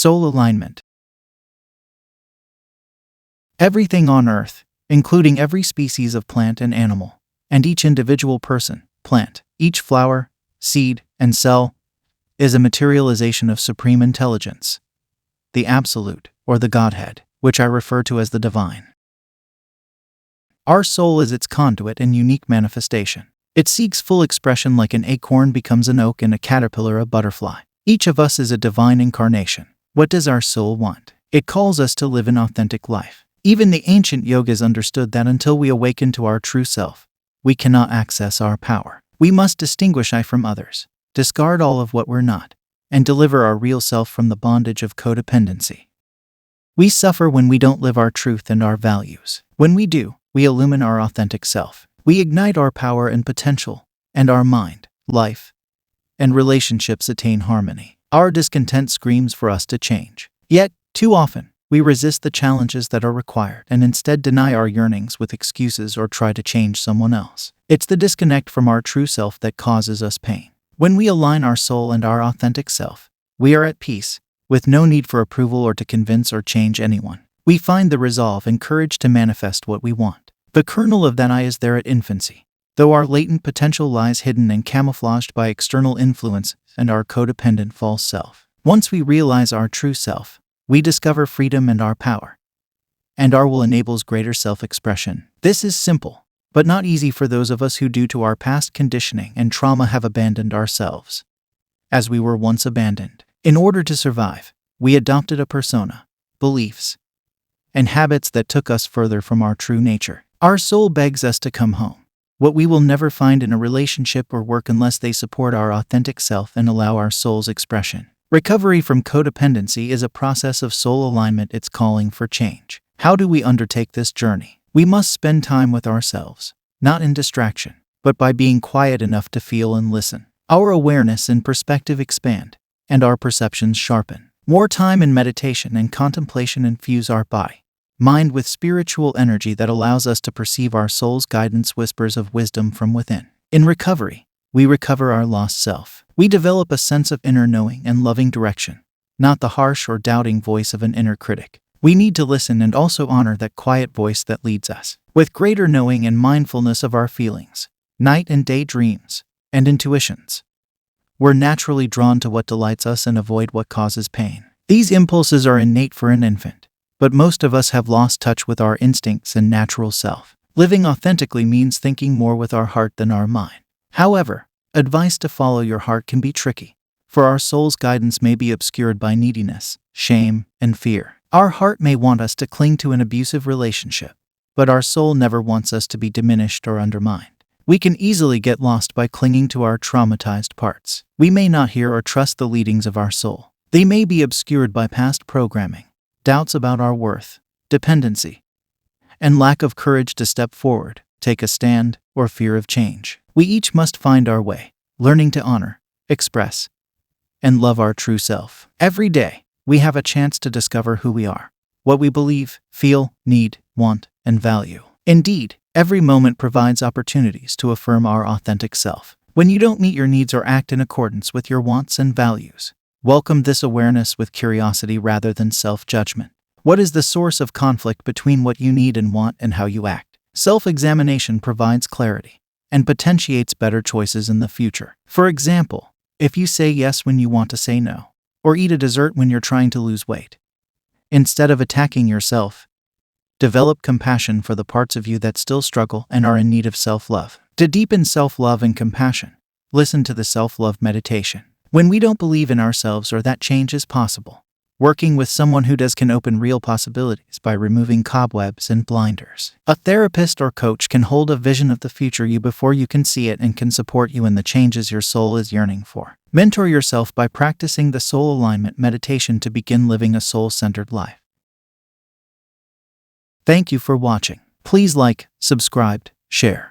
Soul alignment. Everything on Earth, including every species of plant and animal, and each individual person, plant, each flower, seed, and cell, is a materialization of supreme intelligence, the Absolute, or the Godhead, which I refer to as the Divine. Our soul is its conduit and unique manifestation. It seeks full expression like an acorn becomes an oak and a caterpillar a butterfly. Each of us is a divine incarnation. What does our soul want? It calls us to live an authentic life. Even the ancient yogas understood that until we awaken to our true self, we cannot access our power. We must distinguish I from others, discard all of what we're not, and deliver our real self from the bondage of codependency. We suffer when we don't live our truth and our values. When we do, we illumine our authentic self. We ignite our power and potential, and our mind, life, and relationships attain harmony. Our discontent screams for us to change. Yet, too often, we resist the challenges that are required and instead deny our yearnings with excuses or try to change someone else. It's the disconnect from our true self that causes us pain. When we align our soul and our authentic self, we are at peace, with no need for approval or to convince or change anyone. We find the resolve and courage to manifest what we want. The kernel of that I is there at infancy, though our latent potential lies hidden and camouflaged by external influence and our codependent false self. Once we realize our true self, we discover freedom and our power, and our will enables greater self-expression. This is simple, but not easy for those of us who, due to our past conditioning and trauma, have abandoned ourselves, as we were once abandoned. In order to survive, we adopted a persona, beliefs, and habits that took us further from our true nature. Our soul begs us to come home, what we will never find in a relationship or work unless they support our authentic self and allow our soul's expression. Recovery from codependency is a process of soul alignment. It's calling for change. How do we undertake this journey? We must spend time with ourselves, not in distraction, but by being quiet enough to feel and listen. Our awareness and perspective expand, and our perceptions sharpen. More time in meditation and contemplation infuse our body, mind with spiritual energy that allows us to perceive our soul's guidance whispers of wisdom from within. In recovery, we recover our lost self. We develop a sense of inner knowing and loving direction, not the harsh or doubting voice of an inner critic. We need to listen and also honor that quiet voice that leads us. With greater knowing and mindfulness of our feelings, night and day dreams, and intuitions, we're naturally drawn to what delights us and avoid what causes pain. These impulses are innate for an infant, but most of us have lost touch with our instincts and natural self. Living authentically means thinking more with our heart than our mind. However, advice to follow your heart can be tricky, for our soul's guidance may be obscured by neediness, shame, and fear. Our heart may want us to cling to an abusive relationship, but our soul never wants us to be diminished or undermined. We can easily get lost by clinging to our traumatized parts. We may not hear or trust the leadings of our soul. They may be obscured by past programming, doubts about our worth, dependency, and lack of courage to step forward, take a stand, or fear of change. We each must find our way, learning to honor, express, and love our true self. Every day, we have a chance to discover who we are, what we believe, feel, need, want, and value. Indeed, every moment provides opportunities to affirm our authentic self. When you don't meet your needs or act in accordance with your wants and values, welcome this awareness with curiosity rather than self-judgment. What is the source of conflict between what you need and want and how you act? Self-examination provides clarity and potentiates better choices in the future. For example, if you say yes when you want to say no, or eat a dessert when you're trying to lose weight, instead of attacking yourself, develop compassion for the parts of you that still struggle and are in need of self-love. To deepen self-love and compassion, listen to the self-love meditation. When we don't believe in ourselves or that change is possible, working with someone who does can open real possibilities by removing cobwebs and blinders. A therapist or coach can hold a vision of the future you before you can see it and can support you in the changes your soul is yearning for. Mentor yourself by practicing the soul alignment meditation to begin living a soul-centered life. Thank you for watching. Please like, subscribe, share.